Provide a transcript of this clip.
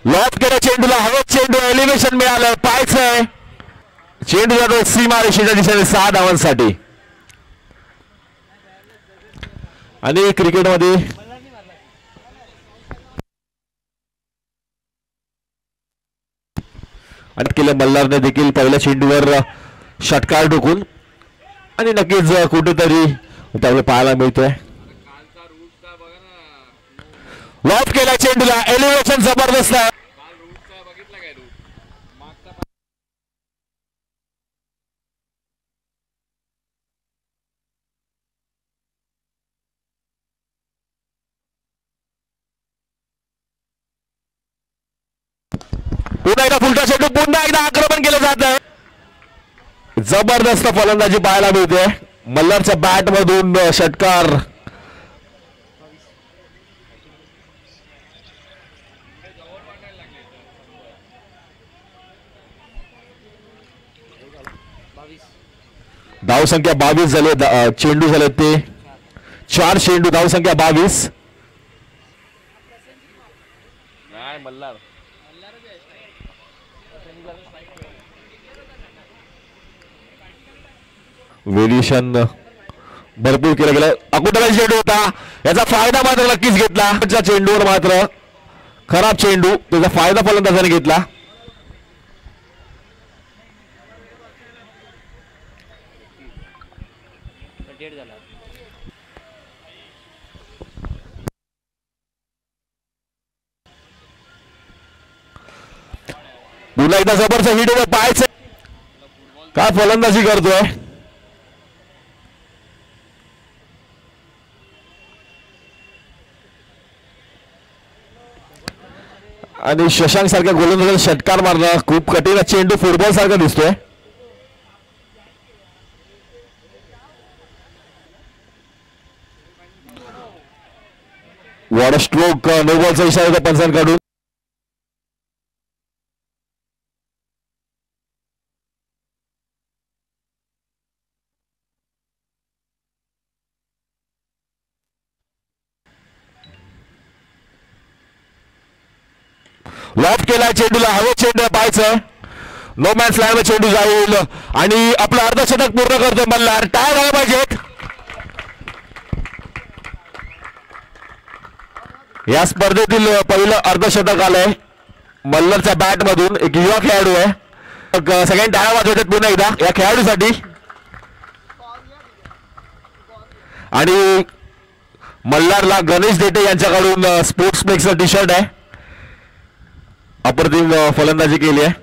Lobe केला चेंडूला, हवेत चेंडू, एलिव्हेशन मिळालं, पाहायचंय चेंडू जातो सीमा रेषेच्या दिशेने 6 धावांसाठी. आणि क्रिकेटमध्ये आणि केलं मल्हारने देखील पहिल्या चेंडूवर षटकार ठोकून आणि नक्कीच कुठेतरी त्याला पाहायला मिळतोय. लॉब केला चेंडूला, एलिव्हेशन जबरदस्त आहे. पुन्हा एकदा फुलटा चेंडू, पुन्हा एकदा आक्रमण केलं जात आहे. जबरदस्त फलंदाजी पाहायला मिळते मल्हारच्या बॅट मधून. षटकार धावसंख्या 22 झाले, चेंडू झाले ते 4 चेंडू, धावसंख्या 22. व्हेरिएशन भरपूर केलं गेलं. अगोदर चेंडू होता, याचा फायदा मात्र नक्कीच घेतला. चेंडूवर मात्र खराब चेंडू, त्याचा फायदा फलंदाजाने घेतला. पुन्हा एकदा जबरदस्त हिट होतं, पाहायचं काय फलंदाजी करतोय. आणि शशांक सारख्या गोलंदाजाला षटकार मारणं खूप कठीण. चेंडू फुटबॉल सारखा दिसतोय. वॉटर स्ट्रोक, नो बॉलचा इशारा होता पंचांकडून. लॉब केला चेंडूला, हवे चेंडू पाहायचं, नो मॅन स्लॅम चेंडू जाईल आणि आपलं अर्धशतक पूर्ण करतोय मल्हार. टाय झाला पाहिजेत. या स्पर्धेतील पहिलं अर्धशतक आलंय मल्हारच्या बॅट मधून. एक युवा खेळाडू आहे, सगळ्यांनी टाळ्या वाजवतात पुन्हा एकदा या खेळाडूसाठी. आणि मल्हारला गणेश देटे यांच्याकडून स्पोर्ट्स फ्लेक्सचा टी शर्ट आहे. अप्रतिम फलंदाजी केली आहे.